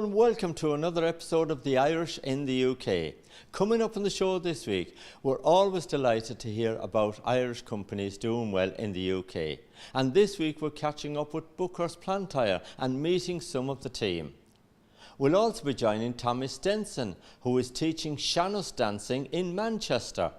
and welcome to another episode of The Irish in the UK. Coming up on the show this week, we're always delighted to hear about Irish companies doing well in the UK. And this week we're catching up with Buckhurst Plant Hire and meeting some of the team. We'll also be joining Tommy Stenson, who is teaching Sean-nós dancing in Manchester.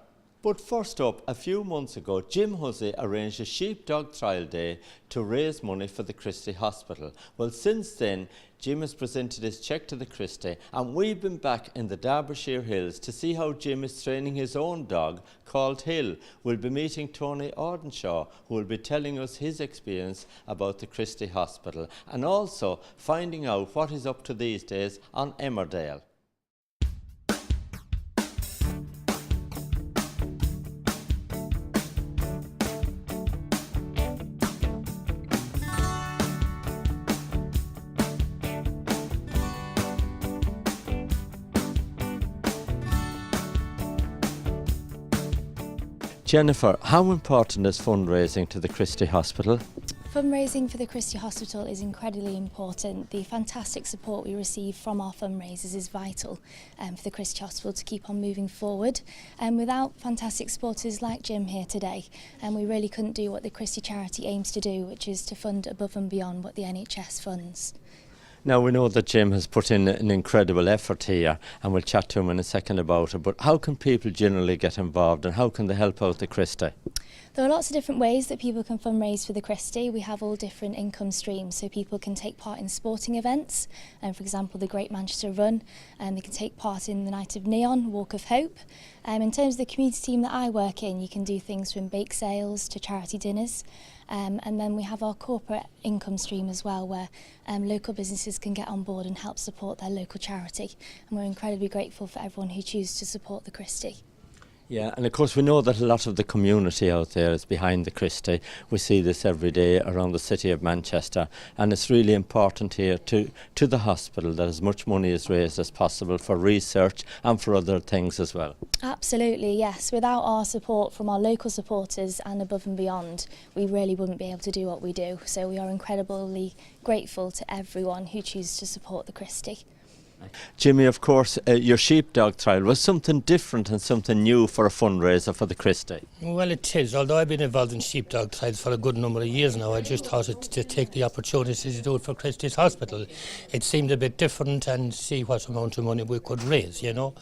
But first up, a few months ago, Jim Hussey arranged a sheepdog trial day to raise money for the Christie Hospital. Well, since then, Jim has presented his cheque to the Christie, and we've been back in the Derbyshire Hills to see how Jim is training his own dog called Hill. We'll be meeting Tony Audenshaw, who will be telling us his experience about the Christie Hospital, and also finding out what he's up to these days on Emmerdale. Jennifer, how important is fundraising to the Christie Hospital? Fundraising for the Christie Hospital is incredibly important. The fantastic support we receive from our fundraisers is vital for the Christie Hospital to keep on moving forward. Without fantastic supporters like Jim here today, we really couldn't do what the Christie charity aims to do, which is to fund above and beyond what the NHS funds. Now, we know that Jim has put in an incredible effort here, and we'll chat to him in a second about it, but how can people generally get involved and how can they help out the Christie? There are lots of different ways that people can fundraise for the Christie. We have all different income streams, so people can take part in sporting events, for example the Great Manchester Run, and they can take part in the Night of Neon, Walk of Hope. In terms of the community team that I work in, you can do things from bake sales to charity dinners. And then we have our corporate income stream as well, where local businesses can get on board and help support their local charity. And we're incredibly grateful for everyone who chooses to support the Christie. Yeah, and of course we know that a lot of the community out there is behind the Christie. We see this every day around the city of Manchester, and it's really important here to the hospital that as much money is raised as possible for research and for other things as well. Absolutely, yes. Without our support from our local supporters and above and beyond, we really wouldn't be able to do what we do. So we are incredibly grateful to everyone who chooses to support the Christie. Jimmy, of course, your sheepdog trial was something different and something new for a fundraiser for the Christie. Well, it is. Although I've been involved in sheepdog trials for a good number of years now, I just thought to take the opportunity to do it for Christie's Hospital. It seemed a bit different and see what amount of money we could raise, you know.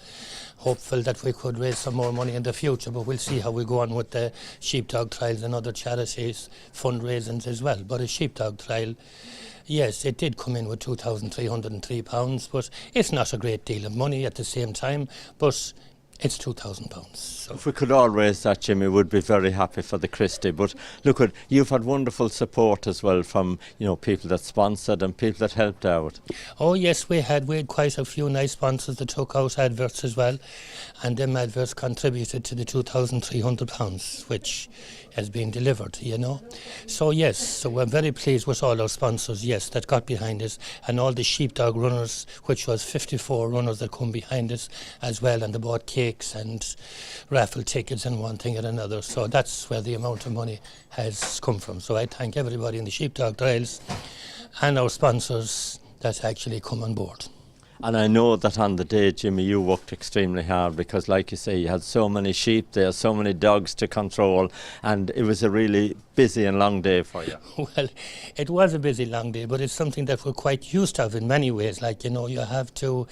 Hopeful that we could raise some more money in the future, but we'll see how we go on with the sheepdog trials and other charities fundraisings as well. But a sheepdog trial, yes, it did come in with £2,303, but it's not a great deal of money at the same time, but it's £2,000. So. If we could all raise that, Jimmy, we'd be very happy for the Christie. But look, you've had wonderful support as well from people that sponsored and people that helped out. Oh yes, we had quite a few nice sponsors that took out adverts as well, and them adverts contributed to the £2,300, which has been delivered, you know. So yes, so we're very pleased with all our sponsors, yes, that got behind us, and all the sheepdog runners, which was 54 runners that come behind us as well, and they bought cakes and raffle tickets and one thing and another. So that's where the amount of money has come from. So I thank everybody in the sheepdog trials and our sponsors that actually come on board. And I know that on the day, Jimmy, you worked extremely hard because, like you say, you had so many sheep there, so many dogs to control, and it was a really busy and long day for you. Well, it was a busy, long day, but it's something that we're quite used to in many ways. Like, you have to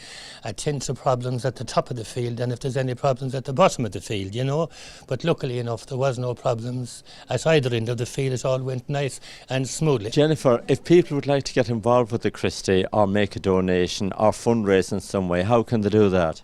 attend to problems at the top of the field, and if there's any problems at the bottom of the field, But luckily enough, there was no problems at either end of the field. It all went nice and smoothly. Jennifer, if people would like to get involved with the Christie or make a donation or fundraise in some way, how can they do that?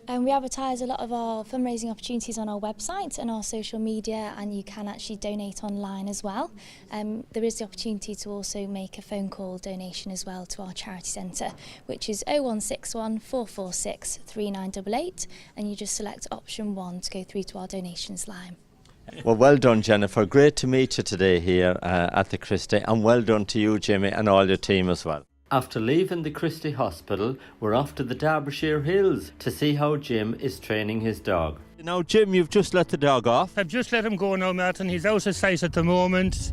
We advertise a lot of our fundraising opportunities on our website and our social media, and you can actually donate online as well. There is the opportunity to also make a phone call donation as well to our charity centre, which is 0161 446 3988, and you just select option 1 to go through to our donations line. Well done, Jennifer. Great to meet you today here at the Christie, and well done to you, Jimmy, and all your team as well. After leaving the Christie Hospital, we're off to the Derbyshire Hills to see how Jim is training his dog. Now, Jim, you've just let the dog off. I've just let him go now, Martin. He's out of sight at the moment,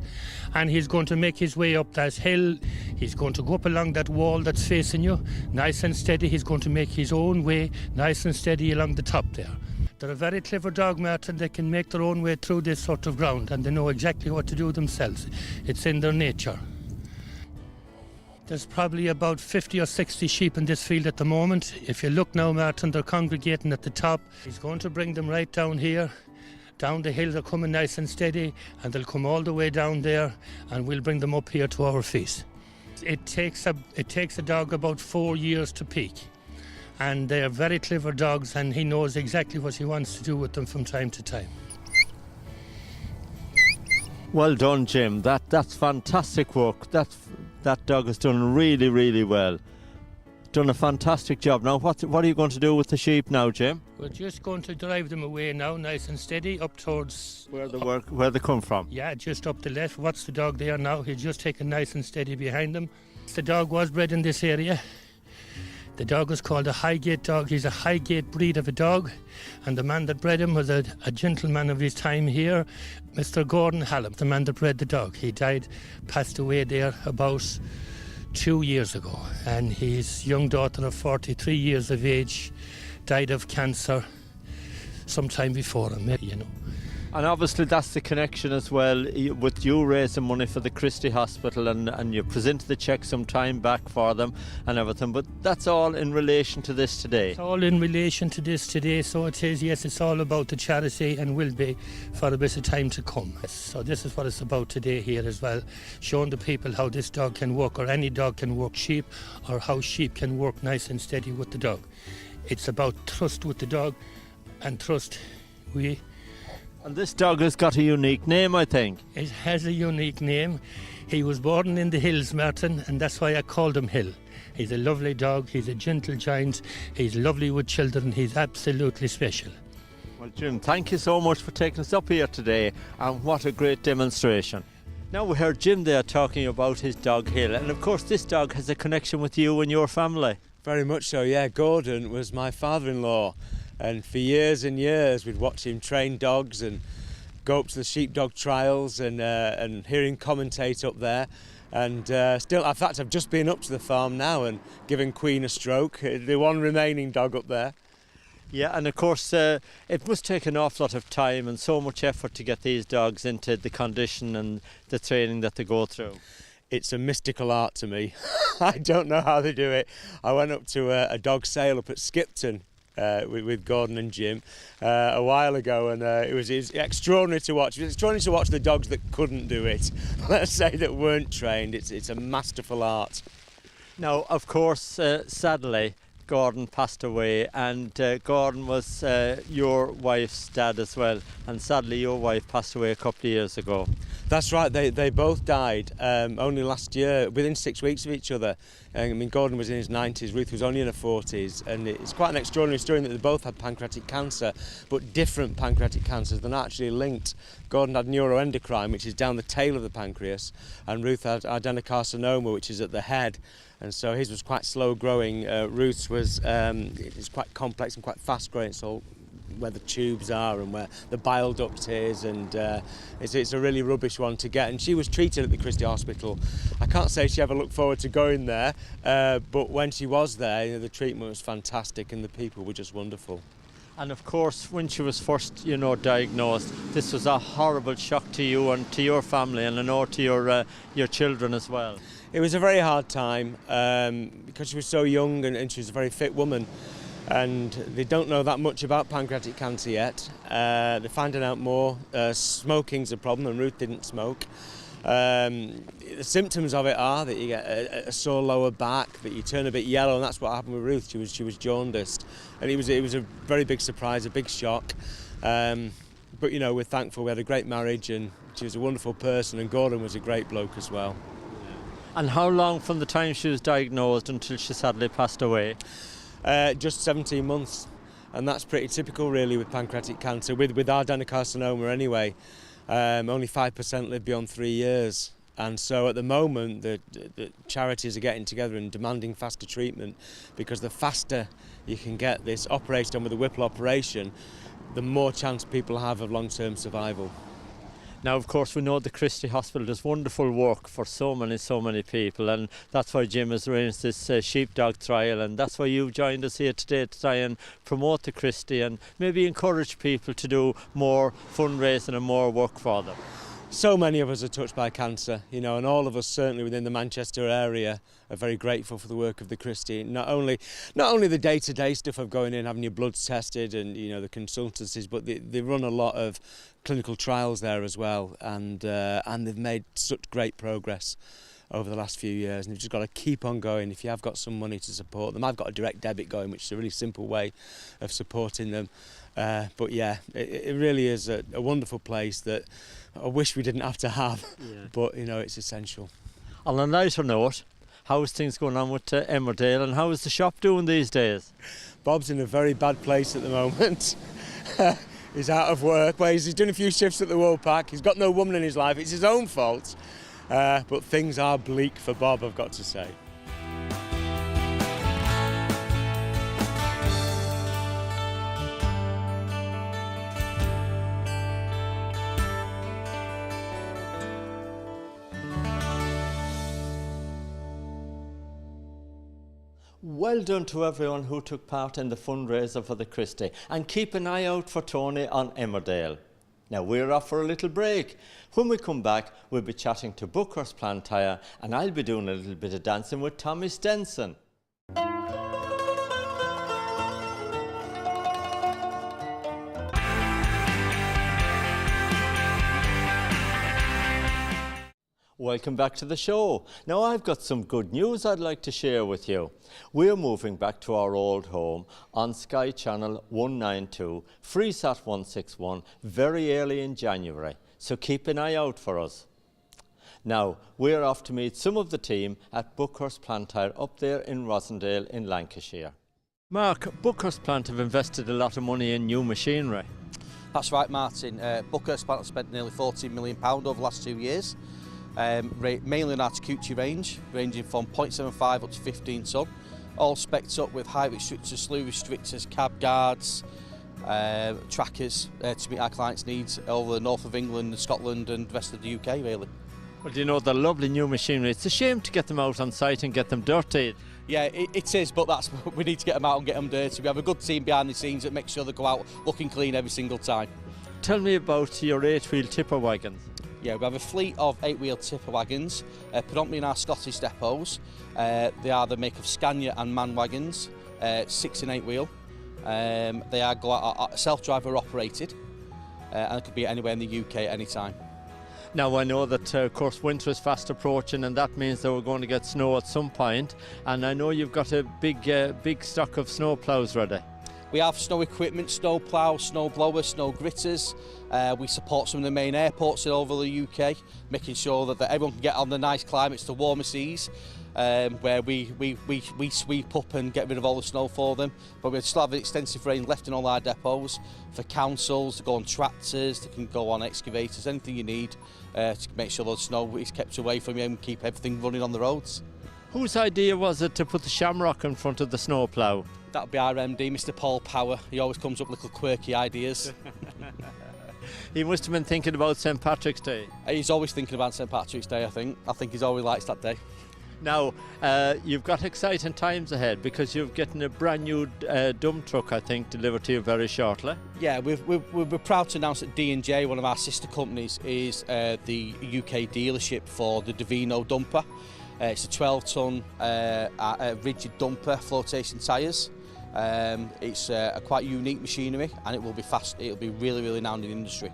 and he's going to make his way up that hill. He's going to go up along that wall that's facing you, nice and steady. He's going to make his own way, nice and steady along the top there. They're a very clever dog, Martin. They can make their own way through this sort of ground, and they know exactly what to do themselves. It's in their nature. There's probably about 50 or 60 sheep in this field at the moment. If you look now, Martin, they're congregating at the top. He's going to bring them right down here. Down the hill, they're coming nice and steady, and they'll come all the way down there, and we'll bring them up here to our feet. It takes a dog about 4 years to peak. And they're very clever dogs, and he knows exactly what he wants to do with them from time to time. Well done, Jim. That's fantastic work. That dog has done really, really well. Done a fantastic job. Now, what are you going to do with the sheep now, Jim? We're just going to drive them away now, nice and steady, up towards... Where they come from? Yeah, just up the left. Watch the dog there now. He's just taken nice and steady behind them. The dog was bred in this area. The dog was called a Highgate dog. He's a Highgate breed of a dog, and the man that bred him was a gentleman of his time here, Mr. Gordon Hallam, the man that bred the dog. He died, passed away there about 2 years ago, and his young daughter of 43 years of age died of cancer sometime before him, you know. And obviously that's the connection as well, with you raising money for the Christie Hospital, and you presented the cheque some time back for them and everything, but that's all in relation to this today. It's all in relation to this today, so it is, yes, it's all about the charity and will be for a bit of time to come. So this is what it's about today here as well, showing the people how this dog can work, or any dog can work sheep, or how sheep can work nice and steady with the dog. It's about trust with the dog, and trust And this dog has got a unique name, I think. It has a unique name. He was born in the hills, Martin, and that's why I called him Hill. He's a lovely dog, he's a gentle giant, he's lovely with children, he's absolutely special. Well, Jim, thank you so much for taking us up here today, and what a great demonstration. Now we heard Jim there talking about his dog Hill, and of course this dog has a connection with you and your family. Very much so, yeah. Gordon was my father-in-law. And for years and years, we'd watch him train dogs and go up to the sheepdog trials and hear him commentate up there. And still, in fact, I've just been up to the farm now and given Queen a stroke, the one remaining dog up there. Yeah, and of course, it must take an awful lot of time and so much effort to get these dogs into the condition and the training that they go through. It's a mystical art to me. I don't know how they do it. I went up to a dog sale up at Skipton with Gordon and Jim a while ago, and it was extraordinary to watch. It was extraordinary to watch the dogs that couldn't do it. Let's say that weren't trained. It's a masterful art. Now, of course, sadly, Gordon passed away, and Gordon was your wife's dad as well, and sadly your wife passed away a couple of years ago. That's right, they both died only last year, within 6 weeks of each other. I mean, Gordon was in his 90s, Ruth was only in her 40s, and it's quite an extraordinary story that they both had pancreatic cancer, but different pancreatic cancers. They're not actually linked. Gordon had neuroendocrine, which is down the tail of the pancreas, and Ruth had adenocarcinoma, which is at the head. And so his was quite slow growing. Ruth's was it's quite complex and quite fast growing. It's all where the tubes are and where the bile duct is, and it's a really rubbish one to get. And she was treated at the Christie Hospital. I can't say she ever looked forward to going there, but when she was there, you know, the treatment was fantastic and the people were just wonderful. And of course, when she was first, diagnosed, this was a horrible shock to you and to your family, and I know to your children as well. It was a very hard time because she was so young and she was a very fit woman, and they don't know that much about pancreatic cancer yet. They're finding out more. Smoking's a problem, and Ruth didn't smoke. The symptoms of it are that you get a sore lower back, that you turn a bit yellow, and that's what happened with Ruth. She was jaundiced, and it was a very big surprise, a big shock. But we're thankful. We had a great marriage, and she was a wonderful person, and Gordon was a great bloke as well. And how long from the time she was diagnosed until she sadly passed away? Just 17 months, and that's pretty typical really with pancreatic cancer, with adenocarcinoma anyway. Only 5% live beyond 3 years, and so at the moment the charities are getting together and demanding faster treatment, because the faster you can get this operated on with a Whipple operation, the more chance people have of long-term survival. Now, of course, we know the Christie Hospital does wonderful work for so many people, and that's why Jim has arranged this sheepdog trial, and that's why you've joined us here today to try and promote the Christie and maybe encourage people to do more fundraising and more work for them. So many of us are touched by cancer, you know, and all of us certainly within the Manchester area are very grateful for the work of the Christie. Not only the day-to-day stuff of going in, having your bloods tested and, you know, the consultancies, but they run a lot of clinical trials there as well, and they've made such great progress over the last few years, and you've just got to keep on going if you have got some money to support them. I've got a direct debit going, which is a really simple way of supporting them. But yeah, it really is a wonderful place that I wish we didn't have to have, but you know, it's essential. On a lighter note, how's things going on with Emmerdale, and how is the shop doing these days? Bob's in a very bad place at the moment. He's out of work. Well, he's done a few shifts at the Woolpack. He's got no woman in his life. It's his own fault. But things are bleak for Bob, I've got to say. Well done to everyone who took part in the fundraiser for the Christie, and keep an eye out for Tony on Emmerdale. Now we're off for a little break. When we come back, we'll be chatting to Buckhurst Plantyre, and I'll be doing a little bit of dancing with Tommy Stenson. Welcome back to the show. Now I've got some good news I'd like to share with you. We're moving back to our old home on Sky Channel 192, Freesat 161, very early in January, so keep an eye out for us. Now, we're off to meet some of the team at Buckhurst Plantyre up there in Rossendale in Lancashire. Mark, Buckhurst Plant have invested a lot of money in new machinery. That's right, Martin. Buckhurst Plant have spent nearly £14 million over the last 2 years. Mainly in our Cheque range, ranging from 0.75 up to 15 tonne, all specced up with height restrictors, slew restrictors, cab guards, trackers to meet our clients' needs over the north of England and Scotland and the rest of the UK, really. Well, you know, they're lovely new machinery. It's a shame to get them out on site and get them dirty. Yeah, it is, but we need to get them out and get them dirty. We have a good team behind the scenes that makes sure they go out looking clean every single time. Tell me about your 8-wheel tipper wagons. Yeah, we have a fleet of 8-wheel tipper wagons, predominantly in our Scottish depots. They are the make of Scania and MAN wagons, 6 and 8 wheel. They are self-driver operated, and it could be anywhere in the UK at any time. Now I know that of course winter is fast approaching, and that means that we're going to get snow at some point, and I know you've got a big stock of snow ploughs ready. We have snow equipment, snow plough, snow blower, snow gritters. We support some of the main airports all over the UK, making sure that everyone can get on the nice climates to warmer seas, where we sweep up and get rid of all the snow for them. But we still have an extensive range left in all our depots for councils to go on tractors, they can go on excavators, anything you need to make sure the snow is kept away from you and keep everything running on the roads. Whose idea was it to put the shamrock in front of the snow plough? That would be our MD, Mr Paul Power. He always comes up with little quirky ideas. He must have been thinking about St Patrick's Day. He's always thinking about St Patrick's Day, I think. I think he's always likes that day. Now, you've got exciting times ahead because you're getting a brand new dump truck, I think, delivered to you very shortly. Yeah, we're proud to announce that D&J, one of our sister companies, is the UK dealership for the Divino dumper. It's a 12-tonne rigid dumper, flotation tyres. It's a quite unique machinery, and it will be fast. It'll be really renowned in the industry.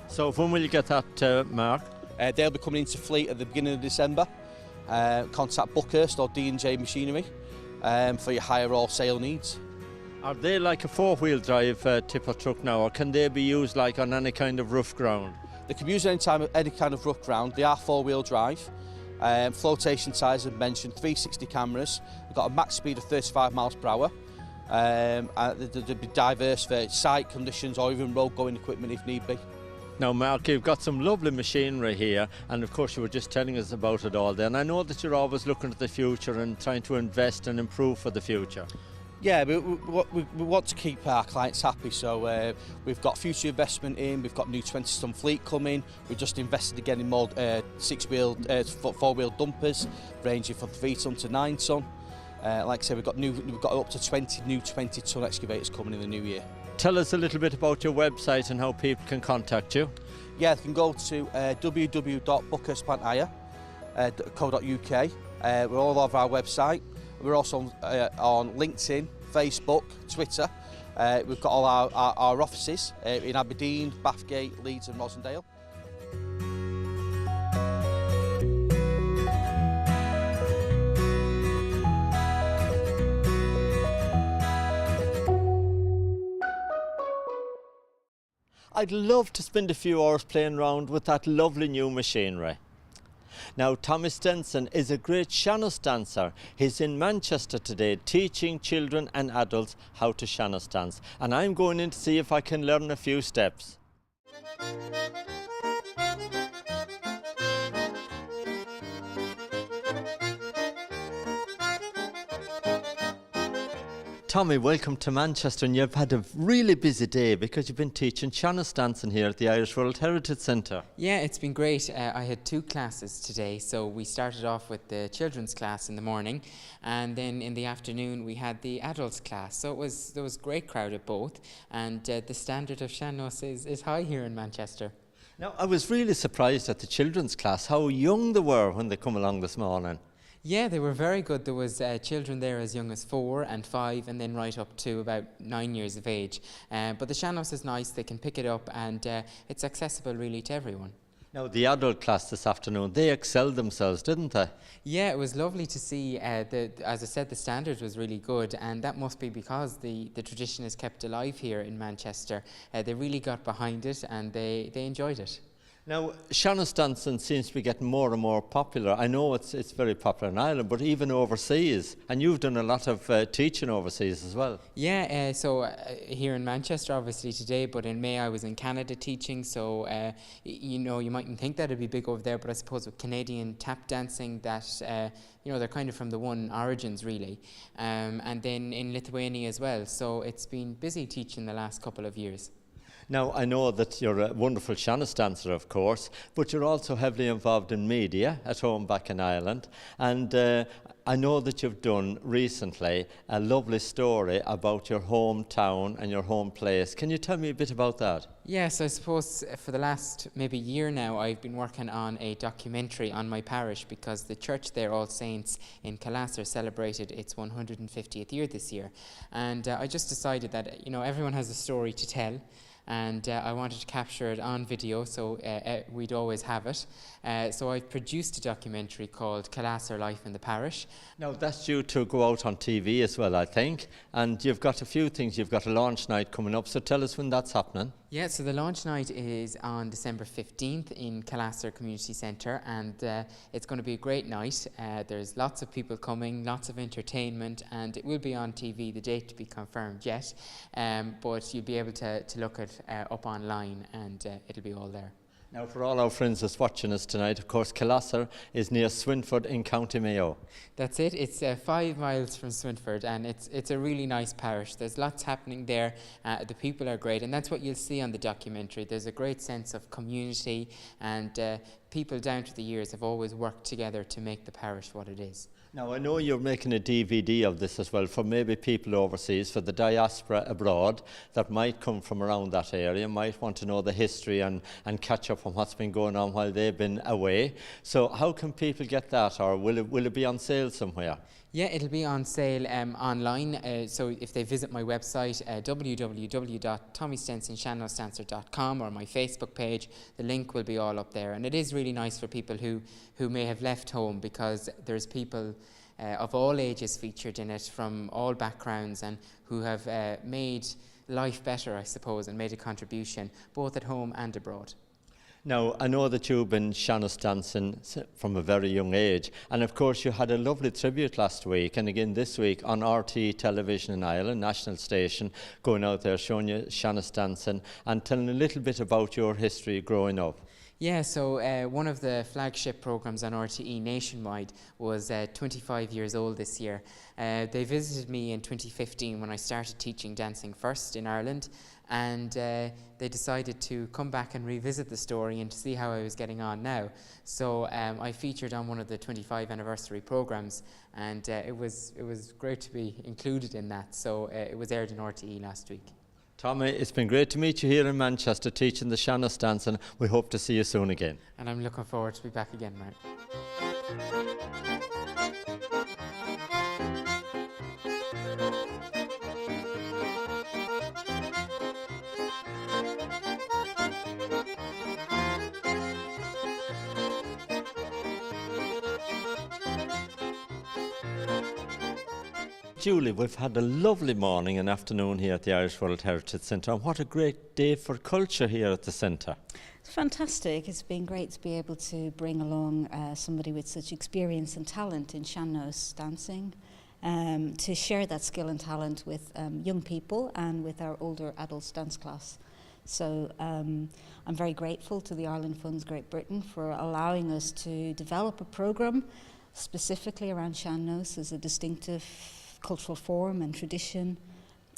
So when will you get that, Mark? They'll be coming into fleet at the beginning of December. Contact Buckhurst or D&J Machinery for your hire or sale needs. Are they like a 4-wheel drive tipper truck now, or can they be used like on any kind of rough ground? They can be used any kind of rough ground. They are 4-wheel drive. Flotation tyres, as mentioned, 360 cameras. We've got a max speed of 35 miles per hour. They'll be diverse for site conditions or even road going equipment if need be. Now Mark, you've got some lovely machinery here, and of course you were just telling us about it all there, and I know that you're always looking at the future and trying to invest and improve for the future. Yeah, we want to keep our clients happy, so we've got future investment in, we've got new 20-ton fleet coming, we just invested again in more 4-wheel dumpers, ranging from 3-ton to 9-ton. Like I said, we've got up to 20 new 20-ton excavators coming in the new year. Tell us a little bit about your website and how people can contact you. Yeah, they can go to www.buckhurstplanthire.co.uk. We're all over our website. We're also on LinkedIn, Facebook, Twitter. We've got all our offices in Aberdeen, Bathgate, Leeds and Rosendale. I'd love to spend a few hours playing around with that lovely new machinery. Now, Tommy Stenson is a great Sean-nós dancer. He's in Manchester today teaching children and adults how to Sean-nós dance. And I'm going in to see if I can learn a few steps. Tommy, welcome to Manchester, and you've had a really busy day because you've been teaching Sean-nós dancing here at the Irish World Heritage Centre. Yeah, it's been great. I had 2 classes today, so we started off with the children's class in the morning, and then in the afternoon we had the adults class. So there was a great crowd at both, and the standard of Sean-nós is high here in Manchester. Now, I was really surprised at the children's class, how young they were when they come along this morning. Yeah, they were very good. There was children there as young as 4 and 5 and then right up to about 9 years of age. But the Sean-nós is nice, they can pick it up, and it's accessible really to everyone. Now, the adult class this afternoon, they excelled themselves, didn't they? Yeah, it was lovely to see. As I said, the standard was really good, and that must be because the tradition is kept alive here in Manchester. They really got behind it and they enjoyed it. Now, Sean-nós dancing seems to be getting more and more popular. I know it's very popular in Ireland, but even overseas. And you've done a lot of teaching overseas as well. Yeah, so here in Manchester, obviously today, but in May I was in Canada teaching. So, you mightn't think that it'd be big over there, but I suppose with Canadian tap dancing, that they're kind of from the one origins really. And then in Lithuania as well. So it's been busy teaching the last couple of years. Now, I know that you're a wonderful Sean-nós dancer, of course, but you're also heavily involved in media at home back in Ireland. And I know that you've done recently a lovely story about your hometown and your home place. Can you tell me a bit about that? Yes, I suppose for the last maybe year now I've been working on a documentary on my parish because the church there, All Saints in Calasser, celebrated its 150th year this year. And I just decided that everyone has a story to tell. And I wanted to capture it on video, so we'd always have it. So I've produced a documentary called Calasser Life in the Parish. Now, that's due to go out on TV as well, I think. And you've got a few things. You've got a launch night coming up, so tell us when that's happening. Yeah, so the launch night is on December 15th in Calasser Community Centre, and it's going to be a great night. There's lots of people coming, lots of entertainment, and it will be on TV, the date to be confirmed yet, but you'll be able to look at up online, and it'll be all there. Now, for all our friends that's watching us tonight, of course, Calasser is near Swinford in County Mayo. That's it. It's 5 miles from Swinford, and it's a really nice parish. There's lots happening there. The people are great, and that's what you'll see on the documentary. There's a great sense of community, and people down through the years have always worked together to make the parish what it is. Now, I know you're making a DVD of this as well for maybe people overseas, for the diaspora abroad that might come from around that area, might want to know the history and catch up on what's been going on while they've been away. So how can people get that, or will it be on sale somewhere? Yeah, it'll be on sale online. So if they visit my website, www.tommystensonshannosdancer.com, or my Facebook page, the link will be all up there. And it is really nice for people who may have left home, because there's people of all ages featured in it, from all backgrounds, and who have made life better, I suppose, and made a contribution both at home and abroad. Now, I know that you've been Sean-nós dancing from a very young age, and of course you had a lovely tribute last week and again this week on RT television in Ireland, national station, going out there showing you Sean-nós dancing and telling a little bit about your history growing up. Yeah, so one of the flagship programmes on RTE nationwide was 25 years old this year. They visited me in 2015 when I started teaching Dancing First in Ireland, and they decided to come back and revisit the story and to see how I was getting on now. So I featured on one of the 25 anniversary programmes, and it was great to be included in that. So it was aired in RTE last week. Tommy, it's been great to meet you here in Manchester teaching the Sean-nós dance, and we hope to see you soon again. And I'm looking forward to be back again, Mark. Julie, we've had a lovely morning and afternoon here at the Irish World Heritage Centre, and what a great day for culture here at the centre. It's fantastic. It's been great to be able to bring along somebody with such experience and talent in Sean-nós dancing, to share that skill and talent with young people and with our older adults dance class. So I'm very grateful to the Ireland Funds Great Britain for allowing us to develop a programme specifically around Sean-nós as a distinctive cultural form and tradition,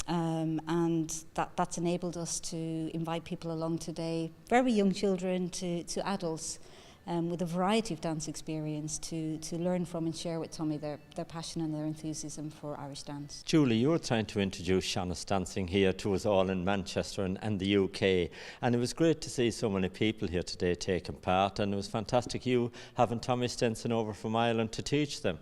and that's enabled us to invite people along today, very young children to adults, with a variety of dance experience to learn from and share with Tommy their passion and their enthusiasm for Irish dance. Julie, you're trying to introduce Sean-nós dancing here to us all in Manchester and the UK, and it was great to see so many people here today taking part, and it was fantastic you having Tommy Stenson over from Ireland to teach them.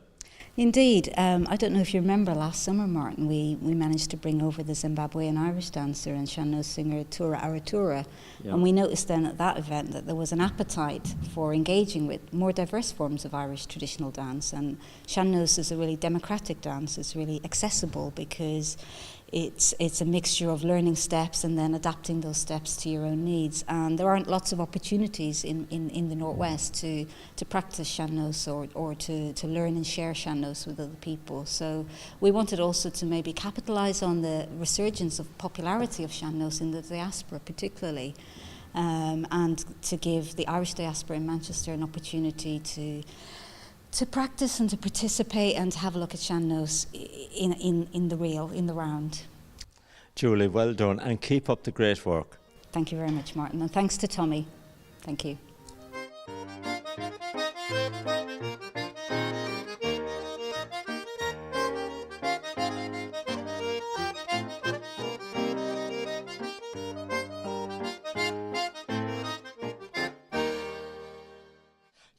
Indeed. I don't know if you remember last summer, Martin, we managed to bring over the Zimbabwean Irish dancer and Sean-nós singer Tura Aratura, and we noticed then at that event that there was an appetite for engaging with more diverse forms of Irish traditional dance, and Sean-nós is a really democratic dance. It's really accessible because it's a mixture of learning steps and then adapting those steps to your own needs. And there aren't lots of opportunities in the Northwest to practice Sean-nós or to learn and share Sean-nós with other people. So we wanted also to maybe capitalise on the resurgence of popularity of Sean-nós in the diaspora particularly, and to give the Irish diaspora in Manchester an opportunity to practice and to participate and to have a look at Sean-nós in the round. Julie, well done, and keep up the great work. Thank you very much, Martin, and thanks to Tommy. Thank you.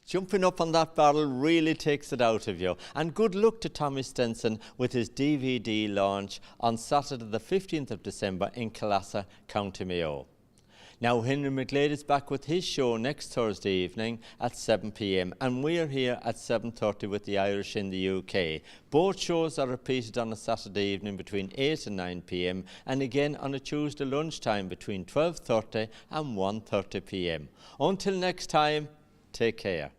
Jumping up on that barrel really takes it out of you. And good luck to Tommy Stenson with his DVD launch on Saturday the 15th of December in Calassa, County Mayo. Now Henry McGlade is back with his show next Thursday evening at 7 p.m. and we're here at 7:30 with the Irish in the UK. Both shows are repeated on a Saturday evening between 8 and 9 p.m. and again on a Tuesday lunchtime between 12:30 and 1:30 p.m. Until next time, take care.